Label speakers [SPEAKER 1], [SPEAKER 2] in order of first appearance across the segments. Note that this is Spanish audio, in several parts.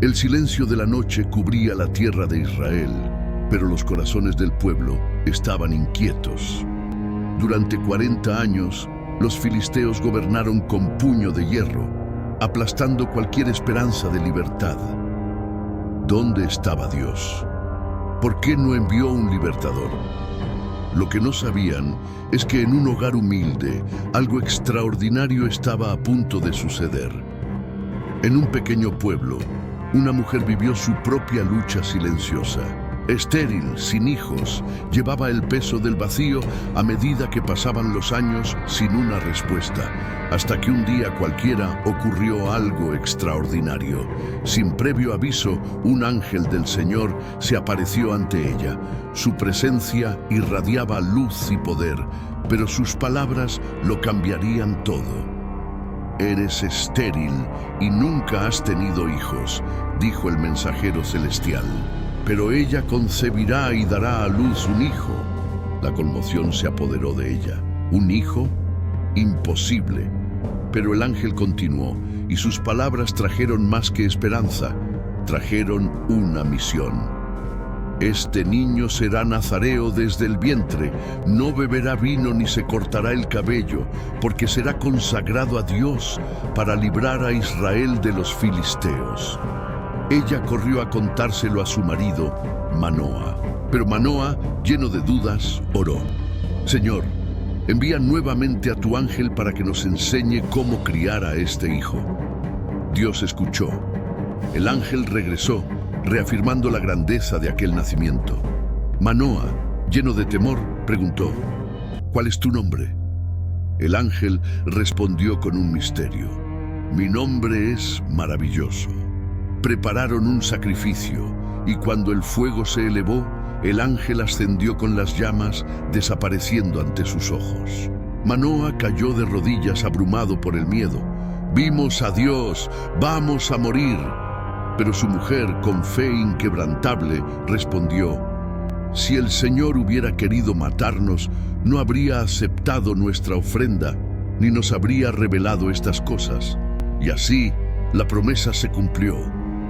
[SPEAKER 1] El silencio de la noche cubría la tierra de Israel, pero los corazones del pueblo estaban inquietos. Durante 40 años, los filisteos gobernaron con puño de hierro, aplastando cualquier esperanza de libertad. ¿Dónde estaba Dios? ¿Por qué no envió un libertador? Lo que no sabían es que en un hogar humilde, algo extraordinario estaba a punto de suceder. En un pequeño pueblo, una mujer vivió su propia lucha silenciosa. Estéril, sin hijos, llevaba el peso del vacío a medida que pasaban los años sin una respuesta, hasta que un día cualquiera ocurrió algo extraordinario. Sin previo aviso, un ángel del Señor se apareció ante ella. Su presencia irradiaba luz y poder, pero sus palabras lo cambiarían todo. «Eres estéril y nunca has tenido hijos», dijo el mensajero celestial. «Pero ella concebirá y dará a luz un hijo». La conmoción se apoderó de ella. ¿Un hijo? Imposible. Pero el ángel continuó, y sus palabras trajeron más que esperanza, trajeron una misión. «Este niño será nazareo desde el vientre, no beberá vino ni se cortará el cabello, porque será consagrado a Dios para librar a Israel de los filisteos». Ella corrió a contárselo a su marido, Manoa. Pero Manoa, lleno de dudas, oró: «Señor, envía nuevamente a tu ángel para que nos enseñe cómo criar a este hijo». Dios escuchó. El ángel regresó, reafirmando la grandeza de aquel nacimiento. Manoa, lleno de temor, preguntó: «¿Cuál es tu nombre?». El ángel respondió con un misterio: «Mi nombre es Maravilloso». Prepararon un sacrificio, y cuando el fuego se elevó, el ángel ascendió con las llamas, desapareciendo ante sus ojos. Manoa cayó de rodillas abrumado por el miedo. «Vimos a Dios, vamos a morir». Pero su mujer, con fe inquebrantable, respondió: «Si el Señor hubiera querido matarnos, no habría aceptado nuestra ofrenda, ni nos habría revelado estas cosas». Y así, la promesa se cumplió.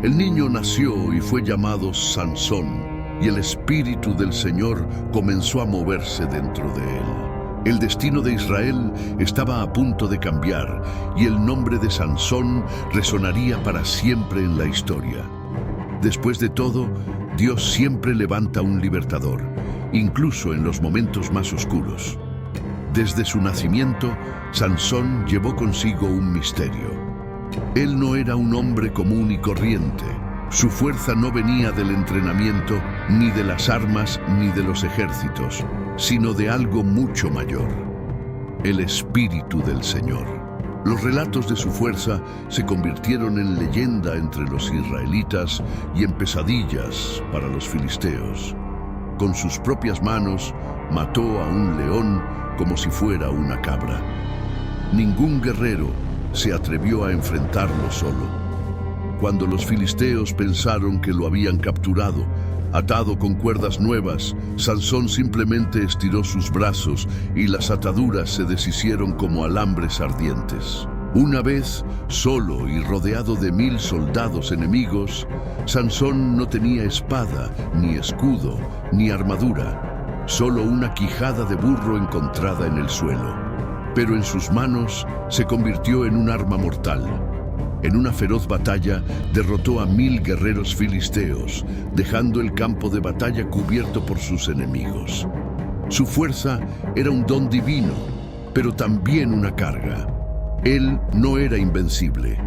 [SPEAKER 1] El niño nació y fue llamado Sansón, y el Espíritu del Señor comenzó a moverse dentro de él. El destino de Israel estaba a punto de cambiar, y el nombre de Sansón resonaría para siempre en la historia. Después de todo, Dios siempre levanta un libertador, incluso en los momentos más oscuros. Desde su nacimiento, Sansón llevó consigo un misterio. Él no era un hombre común y corriente. Su fuerza no venía del entrenamiento, ni de las armas, ni de los ejércitos, sino de algo mucho mayor: el Espíritu del Señor. Los relatos de su fuerza se convirtieron en leyenda entre los israelitas y en pesadillas para los filisteos. Con sus propias manos mató a un león como si fuera una cabra. Ningún guerrero se atrevió a enfrentarlo solo. Cuando los filisteos pensaron que lo habían capturado, atado con cuerdas nuevas, Sansón simplemente estiró sus brazos y las ataduras se deshicieron como alambres ardientes. Una vez, solo y rodeado de 1000 soldados enemigos, Sansón no tenía espada, ni escudo, ni armadura, solo una quijada de burro encontrada en el suelo. Pero en sus manos se convirtió en un arma mortal. En una feroz batalla derrotó a 1000 guerreros filisteos, dejando el campo de batalla cubierto por sus enemigos. Su fuerza era un don divino, pero también una carga. Él no era invencible.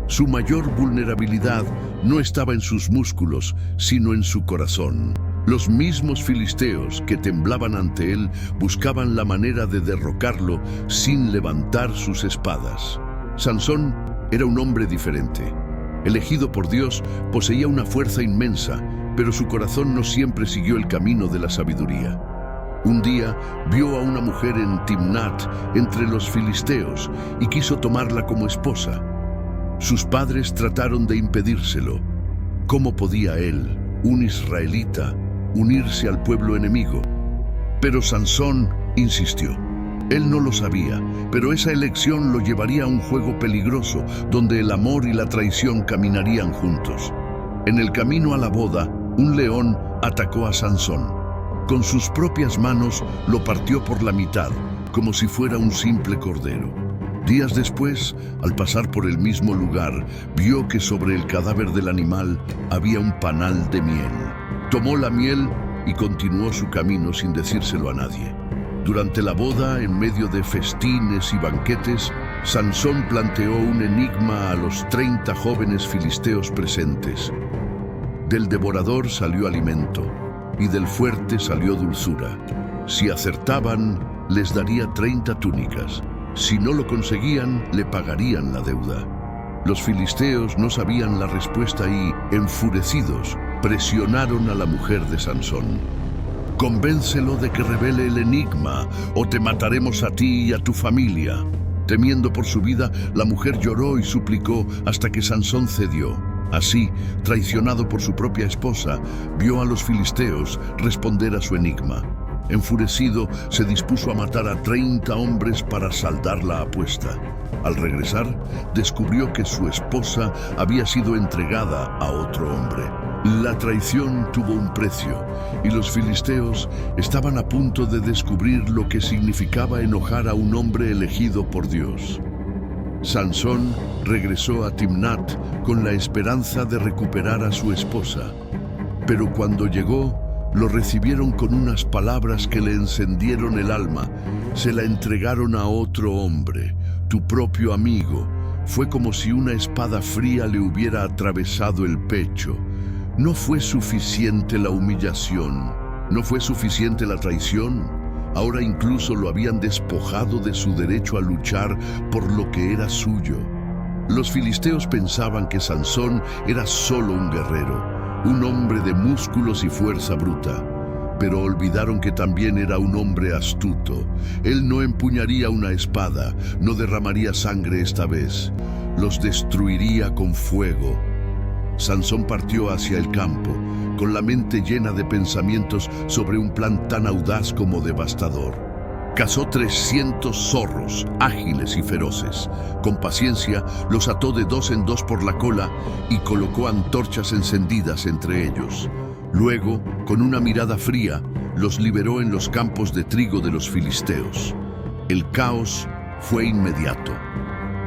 [SPEAKER 1] Su mayor vulnerabilidad no estaba en sus músculos, sino en su corazón. Los mismos filisteos que temblaban ante él buscaban la manera de derrocarlo sin levantar sus espadas. Sansón era un hombre diferente. Elegido por Dios, poseía una fuerza inmensa, pero su corazón no siempre siguió el camino de la sabiduría. Un día vio a una mujer en Timnat, entre los filisteos, y quiso tomarla como esposa. Sus padres trataron de impedírselo. ¿Cómo podía él, un israelita, unirse al pueblo enemigo? Pero Sansón insistió. Él no lo sabía, pero esa elección lo llevaría a un juego peligroso, donde el amor y la traición caminarían juntos. En el camino a la boda, un león atacó a Sansón. Con sus propias manos lo partió por la mitad, como si fuera un simple cordero. Días después, al pasar por el mismo lugar, vio que sobre el cadáver del animal había un panal de miel. Tomó la miel y continuó su camino sin decírselo a nadie. Durante la boda, en medio de festines y banquetes, Sansón planteó un enigma a los 30 jóvenes filisteos presentes. Del devorador salió alimento, y del fuerte salió dulzura. Si acertaban, les daría 30 túnicas. Si no lo conseguían, le pagarían la deuda. Los filisteos no sabían la respuesta y, enfurecidos, presionaron a la mujer de Sansón. «Convéncelo de que revele el enigma, o te mataremos a ti y a tu familia». Temiendo por su vida, la mujer lloró y suplicó hasta que Sansón cedió. Así, traicionado por su propia esposa, vio a los filisteos responder a su enigma. Enfurecido, se dispuso a matar a 30 hombres para saldar la apuesta. Al regresar, descubrió que su esposa había sido entregada a otro hombre. La traición tuvo un precio, y los filisteos estaban a punto de descubrir lo que significaba enojar a un hombre elegido por Dios. Sansón regresó a Timnat con la esperanza de recuperar a su esposa. Pero cuando llegó, lo recibieron con unas palabras que le encendieron el alma. Se la entregaron a otro hombre, tu propio amigo. Fue como si una espada fría le hubiera atravesado el pecho. ¿No fue suficiente la humillación? ¿No fue suficiente la traición? Ahora incluso lo habían despojado de su derecho a luchar por lo que era suyo. Los filisteos pensaban que Sansón era solo un guerrero, un hombre de músculos y fuerza bruta, pero olvidaron que también era un hombre astuto. Él no empuñaría una espada, no derramaría sangre esta vez, los destruiría con fuego. Sansón partió hacia el campo, con la mente llena de pensamientos sobre un plan tan audaz como devastador. Cazó 300 zorros, ágiles y feroces. Con paciencia, los ató de 2 en 2 por la cola y colocó antorchas encendidas entre ellos. Luego, con una mirada fría, los liberó en los campos de trigo de los filisteos. El caos fue inmediato.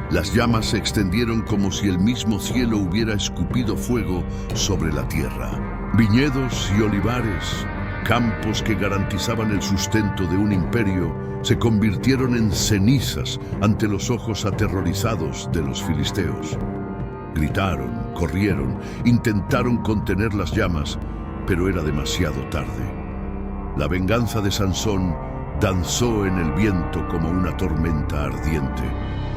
[SPEAKER 1] Las llamas se extendieron como si el mismo cielo hubiera escupido fuego sobre la tierra. Viñedos y olivares, campos que garantizaban el sustento de un imperio, se convirtieron en cenizas ante los ojos aterrorizados de los filisteos. Gritaron, corrieron, intentaron contener las llamas, pero era demasiado tarde. La venganza de Sansón danzó en el viento como una tormenta ardiente.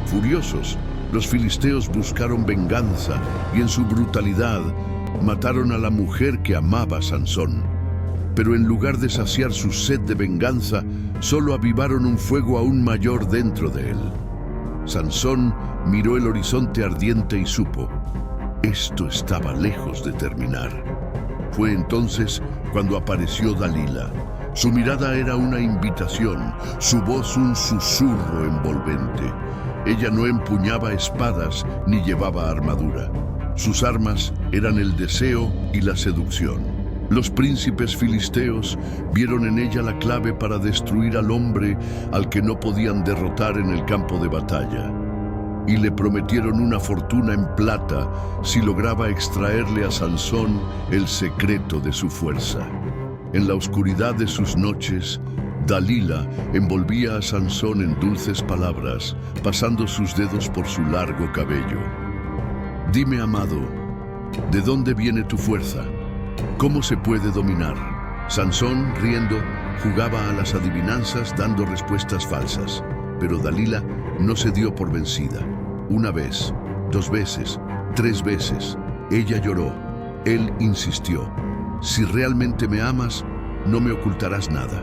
[SPEAKER 1] Furiosos, los filisteos buscaron venganza y en su brutalidad mataron a la mujer que amaba a Sansón. Pero en lugar de saciar su sed de venganza, solo avivaron un fuego aún mayor dentro de él. Sansón miró el horizonte ardiente y supo: esto estaba lejos de terminar. Fue entonces cuando apareció Dalila. Su mirada era una invitación, su voz un susurro envolvente. Ella no empuñaba espadas ni llevaba armadura. Sus armas eran el deseo y la seducción. Los príncipes filisteos vieron en ella la clave para destruir al hombre al que no podían derrotar en el campo de batalla. Y le prometieron una fortuna en plata si lograba extraerle a Sansón el secreto de su fuerza. En la oscuridad de sus noches, Dalila envolvía a Sansón en dulces palabras, pasando sus dedos por su largo cabello. Dime, amado, ¿de dónde viene tu fuerza? ¿Cómo se puede dominar? Sansón, riendo, jugaba a las adivinanzas dando respuestas falsas, pero Dalila no se dio por vencida. Una vez, 2 veces, 3 veces, ella lloró. Él insistió: si realmente me amas, no me ocultarás nada.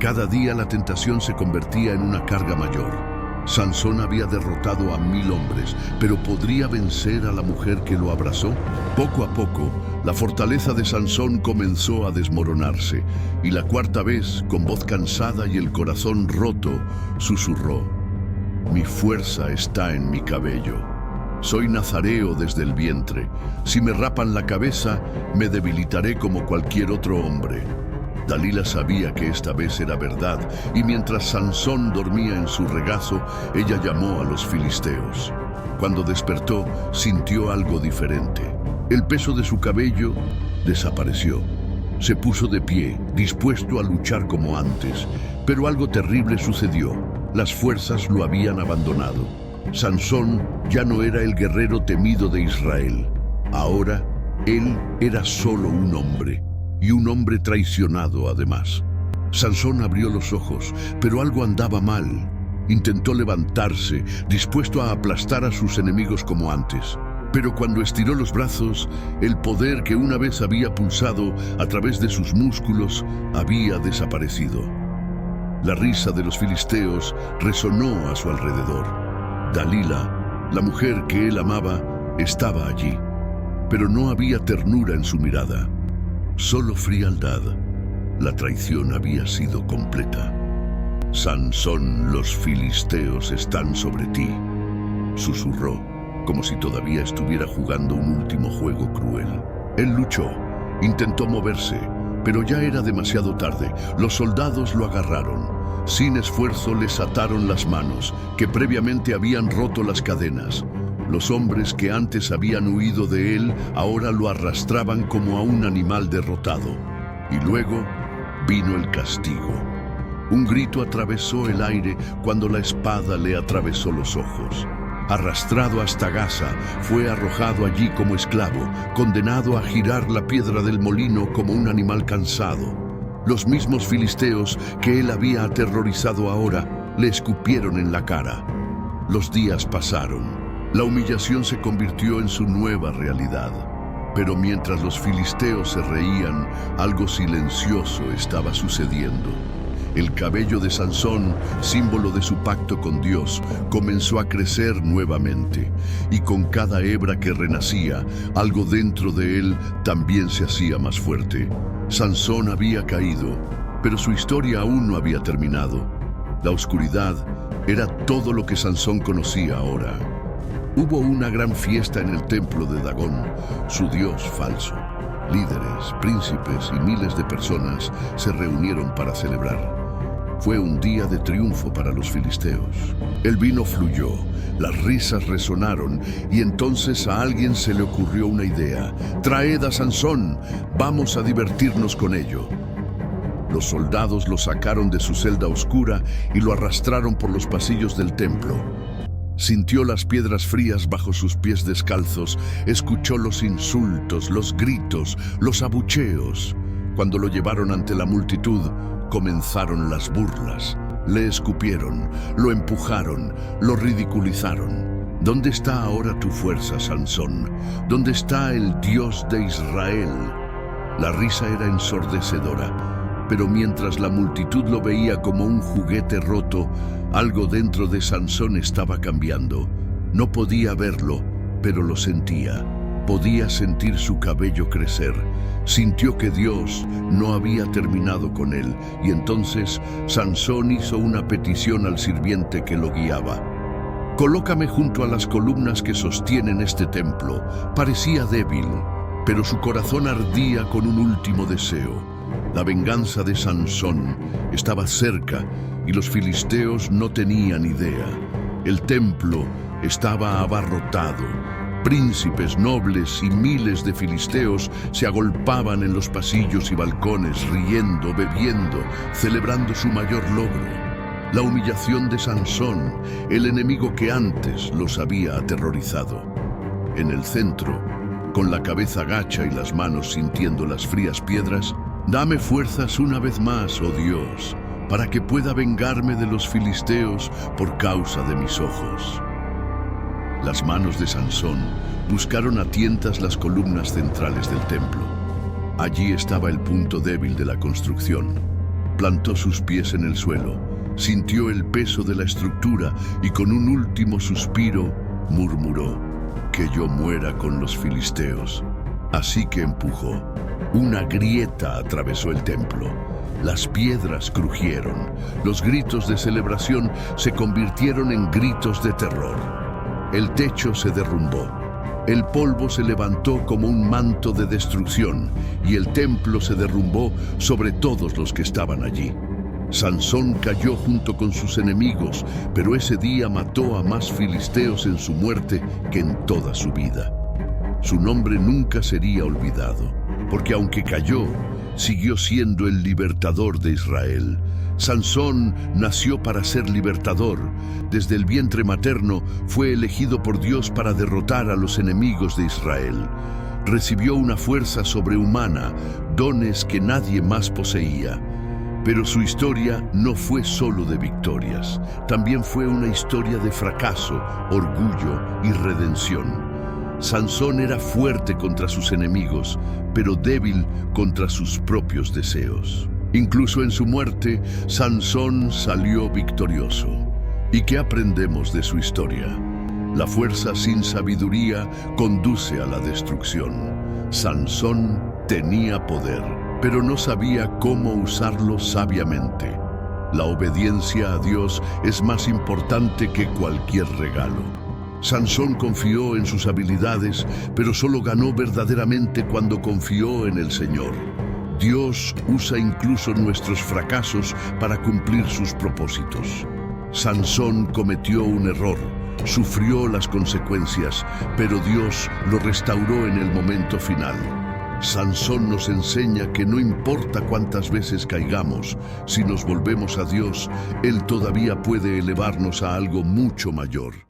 [SPEAKER 1] Cada día la tentación se convertía en una carga mayor. Sansón había derrotado a 1000 hombres, pero ¿podría vencer a la mujer que lo abrazó? Poco a poco, la fortaleza de Sansón comenzó a desmoronarse, y la 4ª vez, con voz cansada y el corazón roto, susurró: mi fuerza está en mi cabello. Soy nazareo desde el vientre. Si me rapan la cabeza, me debilitaré como cualquier otro hombre. Dalila sabía que esta vez era verdad, y mientras Sansón dormía en su regazo, ella llamó a los filisteos. Cuando despertó, sintió algo diferente. El peso de su cabello desapareció. Se puso de pie, dispuesto a luchar como antes, pero algo terrible sucedió. Las fuerzas lo habían abandonado. Sansón ya no era el guerrero temido de Israel. Ahora, él era solo un hombre, y un hombre traicionado además. Sansón abrió los ojos, pero algo andaba mal. Intentó levantarse, dispuesto a aplastar a sus enemigos como antes. Pero cuando estiró los brazos, el poder que una vez había pulsado a través de sus músculos había desaparecido. La risa de los filisteos resonó a su alrededor. Dalila, la mujer que él amaba, estaba allí, pero no había ternura en su mirada, solo frialdad. La traición había sido completa. Sansón, los filisteos están sobre ti, susurró, como si todavía estuviera jugando un último juego cruel. Él luchó, intentó moverse, pero ya era demasiado tarde. Los soldados lo agarraron. Sin esfuerzo les ataron las manos, que previamente habían roto las cadenas. Los hombres que antes habían huido de él ahora lo arrastraban como a un animal derrotado. Y luego vino el castigo. Un grito atravesó el aire cuando la espada le atravesó los ojos. Arrastrado hasta Gaza, fue arrojado allí como esclavo, condenado a girar la piedra del molino como un animal cansado. Los mismos filisteos que él había aterrorizado ahora le escupieron en la cara. Los días pasaron. La humillación se convirtió en su nueva realidad. Pero mientras los filisteos se reían, algo silencioso estaba sucediendo. El cabello de Sansón, símbolo de su pacto con Dios, comenzó a crecer nuevamente, y con cada hebra que renacía, algo dentro de él también se hacía más fuerte. Sansón había caído, pero su historia aún no había terminado. La oscuridad era todo lo que Sansón conocía ahora. Hubo una gran fiesta en el templo de Dagón, su dios falso. Líderes, príncipes y miles de personas se reunieron para celebrar. Fue un día de triunfo para los filisteos. El vino fluyó, las risas resonaron, y entonces a alguien se le ocurrió una idea. «Traed a Sansón, vamos a divertirnos con ello». Los soldados lo sacaron de su celda oscura y lo arrastraron por los pasillos del templo. Sintió las piedras frías bajo sus pies descalzos, escuchó los insultos, los gritos, los abucheos. Cuando lo llevaron ante la multitud, comenzaron las burlas. Le escupieron, lo empujaron, lo ridiculizaron. ¿Dónde está ahora tu fuerza, Sansón? ¿Dónde está el Dios de Israel? La risa era ensordecedora, pero mientras la multitud lo veía como un juguete roto, algo dentro de Sansón estaba cambiando. No podía verlo, pero lo sentía. Podía sentir su cabello crecer. Sintió que Dios no había terminado con él, y entonces Sansón hizo una petición al sirviente que lo guiaba. «Colócame junto a las columnas que sostienen este templo». Parecía débil, pero su corazón ardía con un último deseo. La venganza de Sansón estaba cerca y los filisteos no tenían idea. El templo estaba abarrotado. Príncipes, nobles y miles de filisteos se agolpaban en los pasillos y balcones, riendo, bebiendo, celebrando su mayor logro. La humillación de Sansón, el enemigo que antes los había aterrorizado. En el centro, con la cabeza gacha y las manos sintiendo las frías piedras, «Dame fuerzas una vez más, oh Dios, para que pueda vengarme de los filisteos por causa de mis ojos». Las manos de Sansón buscaron a tientas las columnas centrales del templo. Allí estaba el punto débil de la construcción. Plantó sus pies en el suelo, sintió el peso de la estructura y con un último suspiro murmuró: «Que yo muera con los filisteos». Así que empujó. Una grieta atravesó el templo. Las piedras crujieron. Los gritos de celebración se convirtieron en gritos de terror. El techo se derrumbó. El polvo se levantó como un manto de destrucción y el templo se derrumbó sobre todos los que estaban allí. Sansón cayó junto con sus enemigos, pero ese día mató a más filisteos en su muerte que en toda su vida. Su nombre nunca sería olvidado, porque aunque cayó, siguió siendo el libertador de Israel. Sansón nació para ser libertador. Desde el vientre materno fue elegido por Dios para derrotar a los enemigos de Israel. Recibió una fuerza sobrehumana, dones que nadie más poseía. Pero su historia no fue solo de victorias, también fue una historia de fracaso, orgullo y redención. Sansón era fuerte contra sus enemigos, pero débil contra sus propios deseos. Incluso en su muerte, Sansón salió victorioso. ¿Y qué aprendemos de su historia? La fuerza sin sabiduría conduce a la destrucción. Sansón tenía poder, pero no sabía cómo usarlo sabiamente. La obediencia a Dios es más importante que cualquier regalo. Sansón confió en sus habilidades, pero solo ganó verdaderamente cuando confió en el Señor. Dios usa incluso nuestros fracasos para cumplir sus propósitos. Sansón cometió un error, sufrió las consecuencias, pero Dios lo restauró en el momento final. Sansón nos enseña que no importa cuántas veces caigamos, si nos volvemos a Dios, Él todavía puede elevarnos a algo mucho mayor.